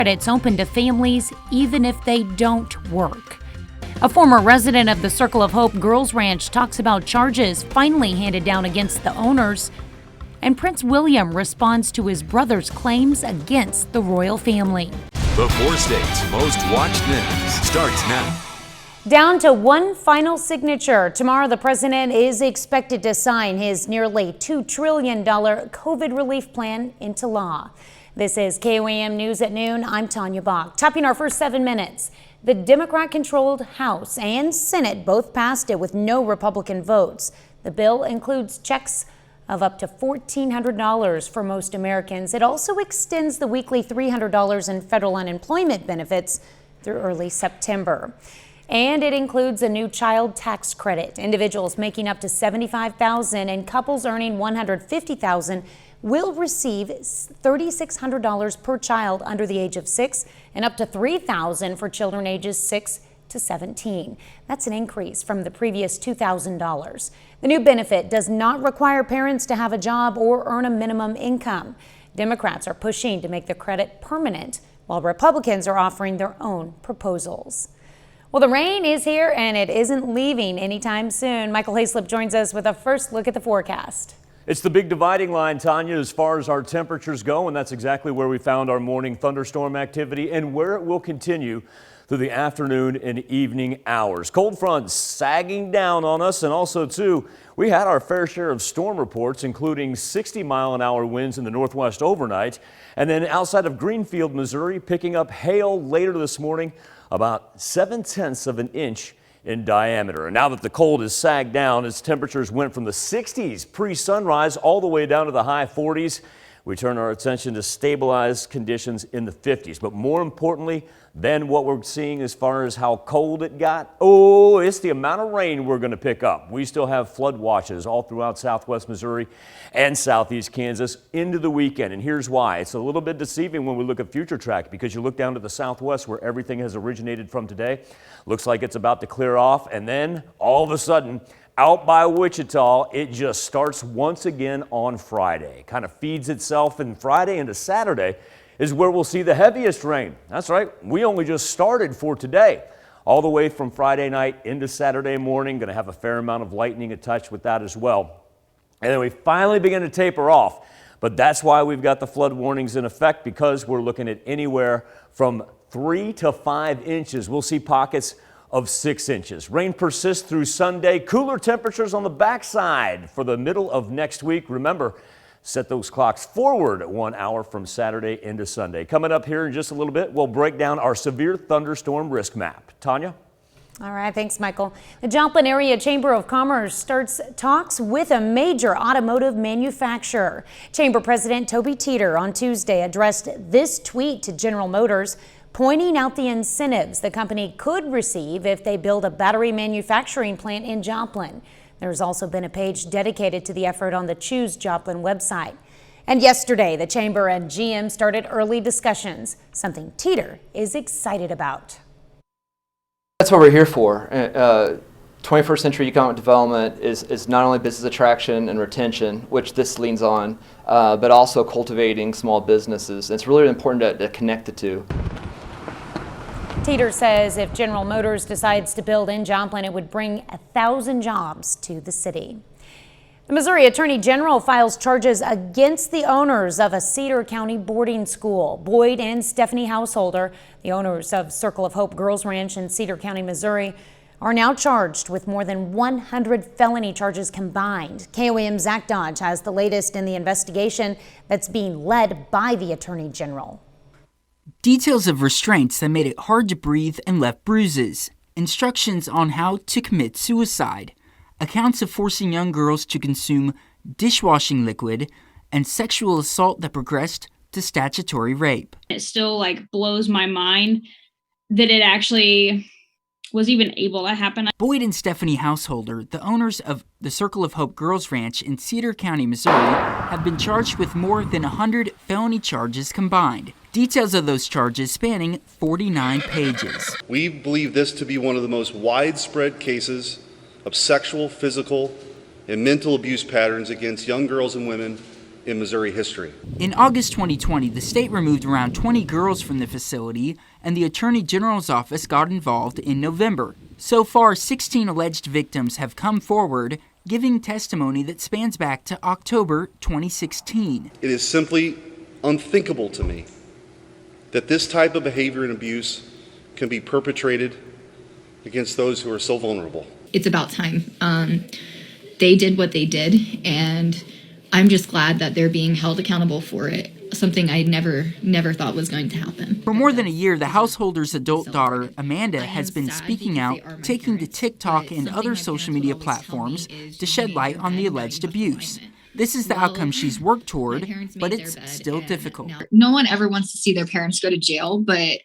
Credits open to families even if they don't work. A former resident of the Circle of Hope Girls Ranch talks about charges finally handed down against the owners. And Prince William responds to his brother's claims against the royal family. The 4 states' most watched news starts now. Down to one final signature. Tomorrow, the president is expected to sign his nearly $2 trillion COVID relief plan into law. This is KOAM News at noon. I'm Tanya Bach. Topping our first 7 minutes, the Democrat-controlled House and Senate both passed it with no Republican votes. The bill includes checks of up to $1,400 for most Americans. It also extends the weekly $300 in federal unemployment benefits through early September. And it includes a new child tax credit. Individuals making up to $75,000 and couples earning $150,000 will receive $3,600 per child under the age of 6 and up to $3,000 for children ages 6 to 17. That's an increase from the previous $2,000. The new benefit does not require parents to have a job or earn a minimum income. Democrats are pushing to make the credit permanent, while Republicans are offering their own proposals. Well, the rain is here and it isn't leaving anytime soon. Michael Hayslip joins us with a first look at the forecast. It's the big dividing line, Tanya, as far as our temperatures go, and that's exactly where we found our morning thunderstorm activity and where it will continue through the afternoon and evening hours. Cold fronts sagging down on us, and also, too, we had our fair share of storm reports, including 60-mile-an-hour winds in the northwest overnight, and then outside of Greenfield, Missouri, picking up hail later this morning, about 7/10 of an inch in diameter. And now that the cold has sagged down, as temperatures went from the 60s pre-sunrise all the way down to the high 40s, we turn our attention to stabilized conditions in the 50s. But more importantly than what we're seeing as far as how cold it got, it's the amount of rain we're going to pick up. We still have flood watches all throughout southwest Missouri and southeast Kansas into the weekend. And here's why. It's a little bit deceiving when we look at future track, because you look down to the southwest where everything has originated from today. Looks like it's about to clear off, and then all of a sudden, out by Wichita, it just starts once again on Friday. Kind of feeds itself, and Friday into Saturday is where we'll see the heaviest rain. That's right, we only just started for today. All the way from Friday night into Saturday morning, going to have a fair amount of lightning attached with that as well. And then we finally begin to taper off. But that's why we've got the flood warnings in effect, because we're looking at anywhere from 3 to 5 inches. We'll see pockets of 6 inches. Rain persists through Sunday. Cooler temperatures on the backside for the middle of next week. Remember, set those clocks forward 1 hour from Saturday into Sunday. Coming up here in just a little bit, we'll break down our severe thunderstorm risk map. Tanya? All right, thanks, Michael. The Joplin Area Chamber of Commerce starts talks with a major automotive manufacturer. Chamber President Toby Teeter on Tuesday addressed this tweet to General Motors, pointing out the incentives the company could receive if they build a battery manufacturing plant in Joplin. There's also been a page dedicated to the effort on the Choose Joplin website. And yesterday, the Chamber and GM started early discussions, something Teeter is excited about. That's what we're here for. 21st century economic development is not only business attraction and retention, which this leans on, but also cultivating small businesses. It's really important to connect the two. Teeter says if General Motors decides to build in Joplin, it would bring 1,000 jobs to the city. The Missouri Attorney General files charges against the owners of a Cedar County boarding school. Boyd and Stephanie Householder, the owners of Circle of Hope Girls Ranch in Cedar County, Missouri, are now charged with more than 100 felony charges combined. KOAM's Zach Dodge has the latest in the investigation that's being led by the Attorney General. Details of restraints that made it hard to breathe and left bruises. Instructions on how to commit suicide. Accounts of forcing young girls to consume dishwashing liquid, and sexual assault that progressed to statutory rape. It still blows my mind that it actually was even able to happen. Boyd and Stephanie Householder, the owners of the Circle of Hope Girls Ranch in Cedar County, Missouri, have been charged with more than 100 felony charges combined. Details of those charges spanning 49 pages. We believe this to be one of the most widespread cases of sexual, physical, and mental abuse patterns against young girls and women in Missouri history. In August 2020, the state removed around 20 girls from the facility, and the Attorney General's office got involved in November. So far, 16 alleged victims have come forward, giving testimony that spans back to October 2016. It is simply unthinkable to me that this type of behavior and abuse can be perpetrated against those who are so vulnerable. It's about time. They did what they did, and I'm just glad that they're being held accountable for it, something I never thought was going to happen. For more than a year, the householder's adult daughter, Amanda, has been speaking out, taking to TikTok and other social media platforms to shed light on the alleged abuse. This is the outcome she's worked toward, but it's still difficult. No one ever wants to see their parents go to jail, but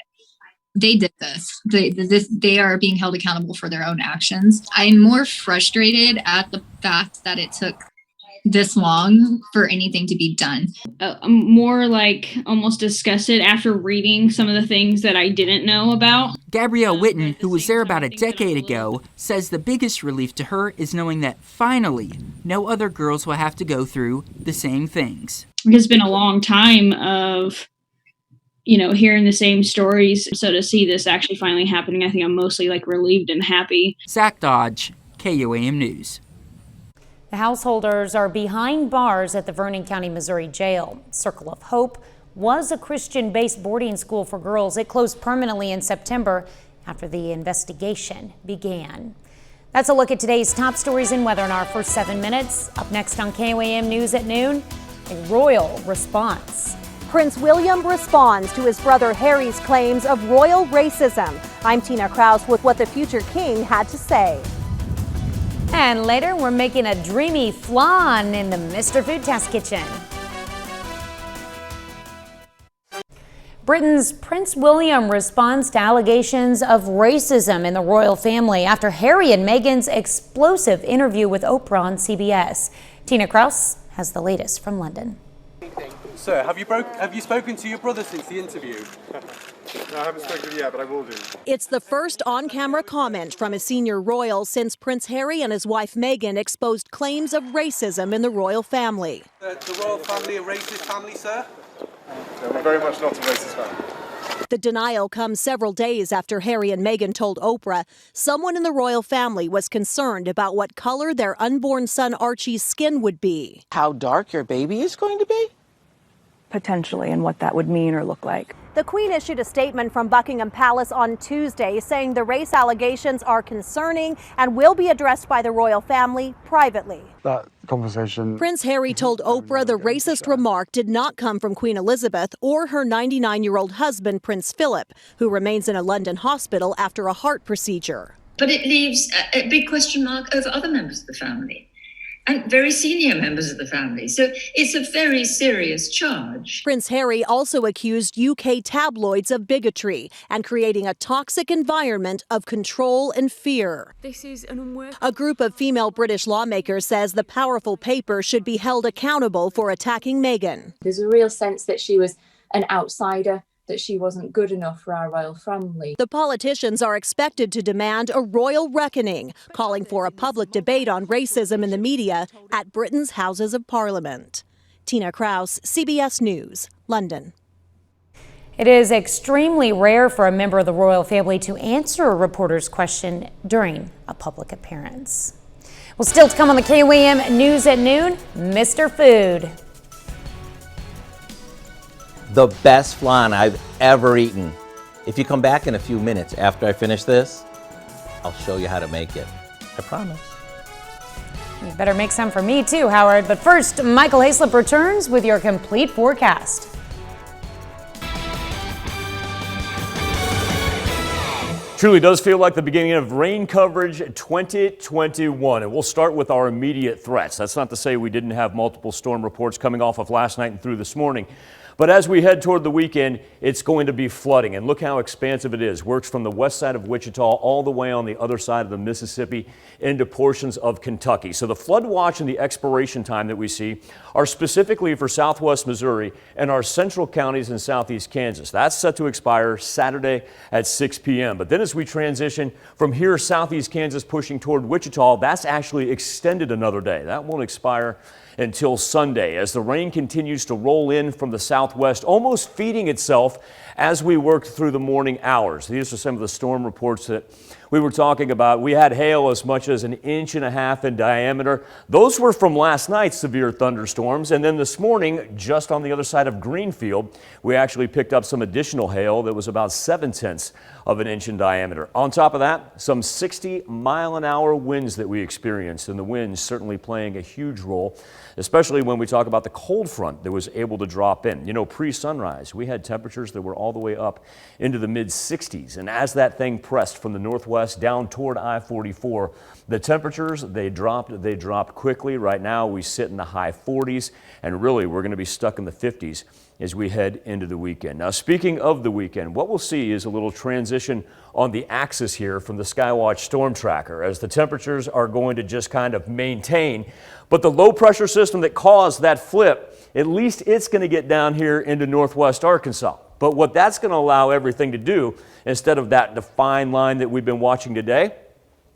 they did this. They are being held accountable for their own actions. I'm more frustrated at the fact that it took this long for anything to be done. I'm more like almost disgusted after reading some of the things that I didn't know about. Gabrielle Witten, who was there about a decade ago, says the biggest relief to her is knowing that finally no other girls will have to go through the same things. It's been a long time of, hearing the same stories. So to see this actually finally happening, I think I'm mostly like relieved and happy. Zach Dodge, KOAM News. The householders are behind bars at the Vernon County, Missouri jail. Circle of Hope was a Christian-based boarding school for girls. It closed permanently in September after the investigation began. That's a look at today's top stories and weather in our first 7 minutes. Up next on KOAM News at noon, a royal response. Prince William responds to his brother Harry's claims of royal racism. I'm Tina Kraus with what the future king had to say. And later, we're making a dreamy flan in the Mr. Food Test kitchen. Britain's Prince William responds to allegations of racism in the royal family after Harry and Meghan's explosive interview with Oprah on CBS. Tina Kraus has the latest from London. Sir, have you spoken to your brother since the interview? No, I haven't spoken yet, but I will do. It's the first on-camera comment from a senior royal since Prince Harry and his wife Meghan exposed claims of racism in the royal family. The royal family a racist family, sir? No, we're very much not a racist family. The denial comes several days after Harry and Meghan told Oprah someone in the royal family was concerned about what color their unborn son Archie's skin would be. How dark your baby is going to be? Potentially, and what that would mean or look like. The Queen issued a statement from Buckingham Palace on Tuesday saying the race allegations are concerning and will be addressed by the royal family privately. That conversation. Prince Harry told Oprah the racist remark did not come from Queen Elizabeth or her 99-year-old husband, Prince Philip, who remains in a London hospital after a heart procedure. But it leaves a big question mark over other members of the family. And very senior members of the family. So it's a very serious charge. Prince Harry also accused UK tabloids of bigotry and creating a toxic environment of control and fear. This is an unworkable. A group of female British lawmakers says the powerful paper should be held accountable for attacking Meghan. There's a real sense that she was an outsider, that she wasn't good enough for our royal family. The politicians are expected to demand a royal reckoning, calling for a public debate on racism in the media at Britain's Houses of Parliament. Tina Kraus, CBS News, London. It is extremely rare for a member of the royal family to answer a reporter's question during a public appearance. Well, still to come on the KOAM News at noon, Mr. Food. The best flan I've ever eaten. If you come back in a few minutes after I finish this, I'll show you how to make it. I promise. You better make some for me too, Howard. But first, Michael Hayslip returns with your complete forecast. Truly does feel like the beginning of rain coverage 2021. And we'll start with our immediate threats. That's not to say we didn't have multiple storm reports coming off of last night and through this morning. But as we head toward the weekend, it's going to be flooding. And look how expansive it is. Works from the west side of Wichita all the way on the other side of the Mississippi into portions of Kentucky. So the flood watch and the expiration time that we see are specifically for southwest Missouri and our central counties in southeast Kansas. That's set to expire Saturday at 6 p.m. But then as we transition from here, southeast Kansas pushing toward Wichita, that's actually extended another day. That won't expire until Sunday as the rain continues to roll in from the southwest, almost feeding itself as we work through the morning hours. These are some of the storm reports that we were talking about. We had hail as much as 1.5 inches in diameter. Those were from last night's severe thunderstorms. And then this morning, just on the other side of Greenfield, we actually picked up some additional hail that was about 0.7 of an inch in diameter. On top of that, some 60-mile-an-hour winds that we experienced, and the winds certainly playing a huge role, especially when we talk about the cold front that was able to drop in. You know, pre-sunrise, we had temperatures that were all the way up into the mid-60s. And as that thing pressed from the northwest down toward I-44, the temperatures, they dropped quickly. Right now, we sit in the high 40s, and really, we're going to be stuck in the 50s as we head into the weekend. Now, speaking of the weekend, what we'll see is a little transition on the axis here from the Skywatch Storm Tracker as the temperatures are going to just kind of maintain. But the low pressure system that caused that flip, at least it's going to get down here into northwest Arkansas. But what that's going to allow everything to do, instead of that defined line that we've been watching today,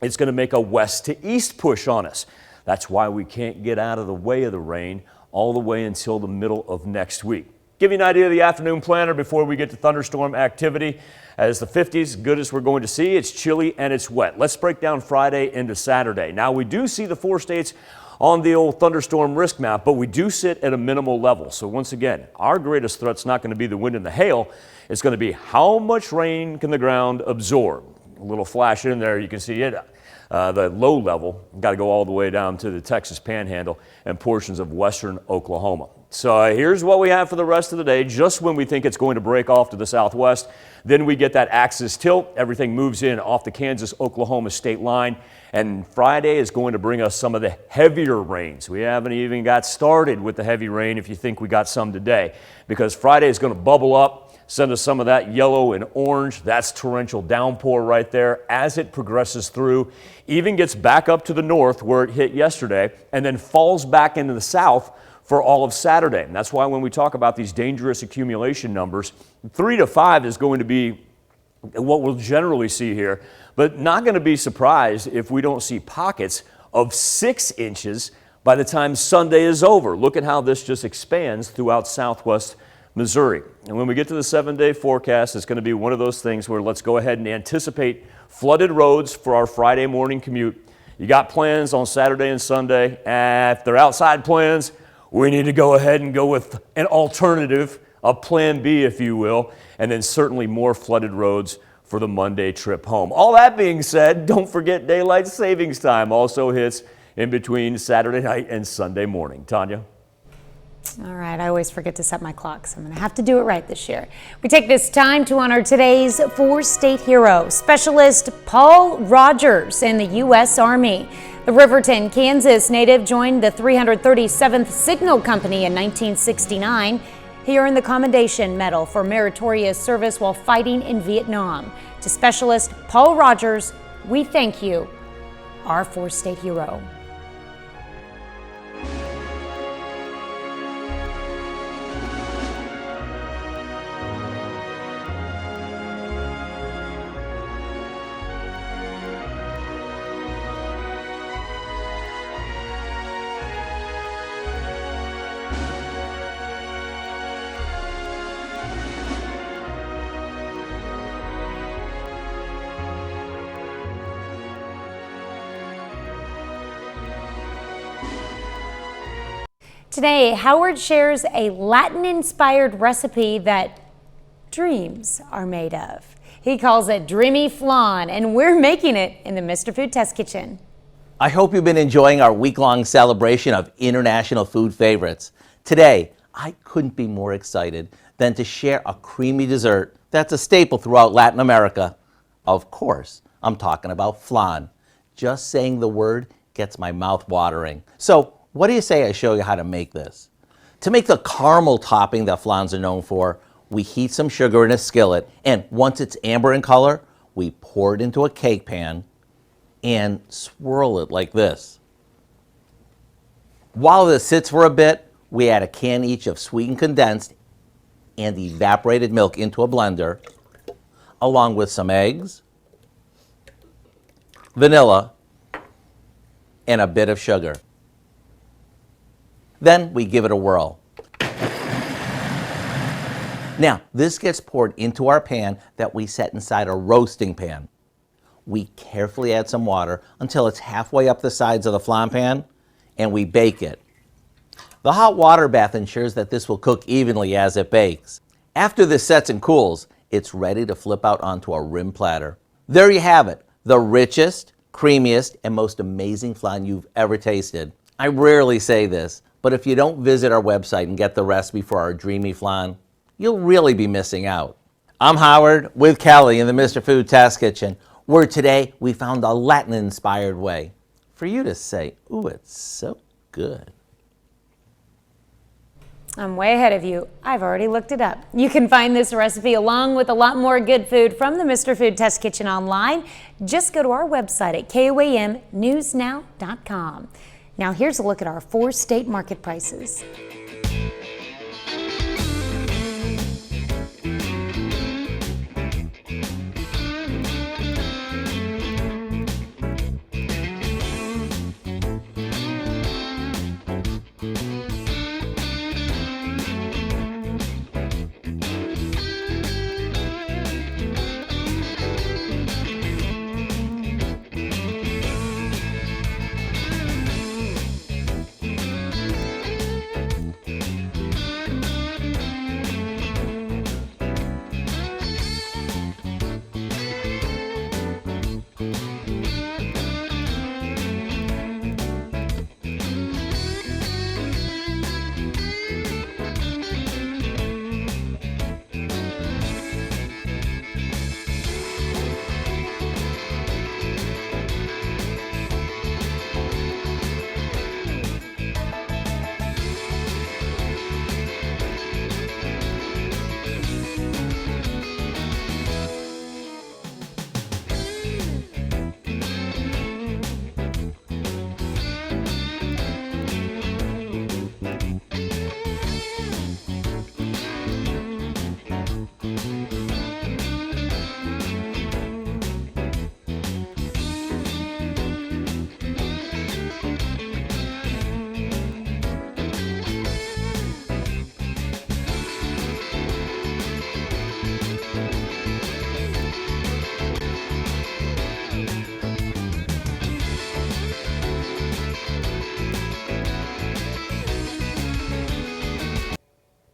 it's going to make a west to east push on us. That's why we can't get out of the way of the rain all the way until the middle of next week. Give you an idea of the afternoon planner before we get to thunderstorm activity. As the 50s, good as we're going to see, it's chilly and it's wet. Let's break down Friday into Saturday. Now, we do see the 4 states on the old thunderstorm risk map, but we do sit at a minimal level. So once again, our greatest threat's not going to be the wind and the hail. It's going to be how much rain can the ground absorb. A little flash in there, you can see it. The low level, got to go all the way down to the Texas Panhandle and portions of western Oklahoma. So here's what we have for the rest of the day. Just when we think it's going to break off to the southwest, then we get that axis tilt. Everything moves in off the Kansas-Oklahoma state line. And Friday is going to bring us some of the heavier rains. We haven't even got started with the heavy rain if you think we got some today, because Friday is going to bubble up, send us some of that yellow and orange. That's torrential downpour right there as it progresses through, even gets back up to the north where it hit yesterday, and then falls back into the south for all of Saturday. And that's why when we talk about these dangerous accumulation numbers, 3 to 5 is going to be what we'll generally see here, but not going to be surprised if we don't see pockets of 6 inches by the time Sunday is over. Look at how this just expands throughout southwest Missouri. And when we get to the 7-day forecast, it's going to be one of those things where let's go ahead and anticipate flooded roads for our Friday morning commute. You got plans on Saturday and Sunday. If they're outside plans, we need to go ahead and go with an alternative, a plan B, if you will, and then certainly more flooded roads for the Monday trip home. All that being said, don't forget daylight savings time also hits in between Saturday night and Sunday morning. Tanya? All right, I always forget to set my clock, so I'm going to have to do it right this year. We take this time to honor today's 4-state hero, Specialist Paul Rogers in the U.S. Army. The Riverton, Kansas native joined the 337th Signal Company in 1969. He earned the Commendation Medal for meritorious service while fighting in Vietnam. To Specialist Paul Rogers, we thank you, our 4-state hero. Today, Howard shares a Latin-inspired recipe that dreams are made of. He calls it Dreamy Flan, and we're making it in the Mr. Food Test Kitchen. I hope you've been enjoying our week-long celebration of international food favorites. Today, I couldn't be more excited than to share a creamy dessert that's a staple throughout Latin America. Of course, I'm talking about flan. Just saying the word gets my mouth watering. So, what do you say I show you how to make this? To make the caramel topping that flans are known for, we heat some sugar in a skillet, and once it's amber in color, we pour it into a cake pan and swirl it like this. While this sits for a bit, we add a can each of sweetened condensed and evaporated milk into a blender, along with some eggs, vanilla, and a bit of sugar. Then we give it a whirl. Now, this gets poured into our pan that we set inside a roasting pan. We carefully add some water until it's halfway up the sides of the flan pan, and we bake it. The hot water bath ensures that this will cook evenly as it bakes. After this sets and cools, it's ready to flip out onto a rim platter. There you have it, the richest, creamiest, and most amazing flan you've ever tasted. I rarely say this, but if you don't visit our website and get the recipe for our dreamy flan, you'll really be missing out. I'm Howard with Kelly in the Mr. Food Test Kitchen, where today we found a Latin-inspired way for you to say, ooh, it's so good. I'm way ahead of you. I've already looked it up. You can find this recipe along with a lot more good food from the Mr. Food Test Kitchen online. Just go to our website at KOAMnewsnow.com. Now here's a look at our 4 state market prices.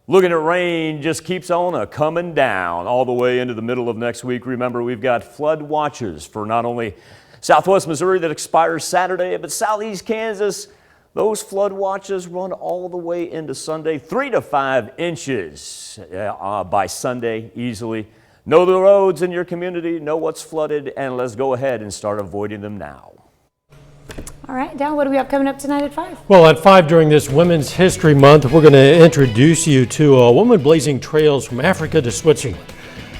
Looking at rain just keeps on coming down all the way into the middle of next week. Remember, we've got flood watches for not only southwest Missouri that expires Saturday, but southeast Kansas. Those flood watches run all the way into Sunday, 3 to 5 inches by Sunday easily. Know the roads in your community, know what's flooded, and let's go ahead and start avoiding them now. All right, Dal, what do we have coming up tonight at 5? Well, at 5 during this Women's History Month, we're going to introduce you to a woman blazing trails from Africa to Switzerland.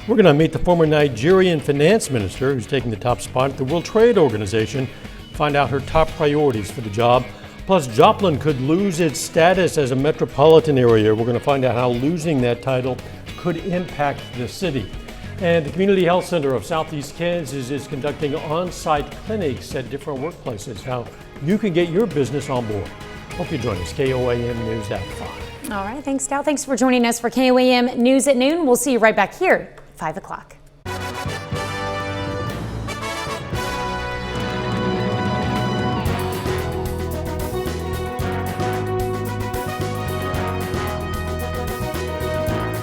We're going to meet the former Nigerian finance minister who's taking the top spot at the World Trade Organization, find out her top priorities for the job. Plus, Joplin could lose its status as a metropolitan area. We're going to find out how losing that title could impact the city. And the Community Health Center of Southeast Kansas is conducting on-site clinics at different workplaces. How you can get your business on board. Hope you join us. KOAM News at 5. All right, thanks, Dal. Thanks for joining us for KOAM News at noon. We'll see you right back here, 5 o'clock.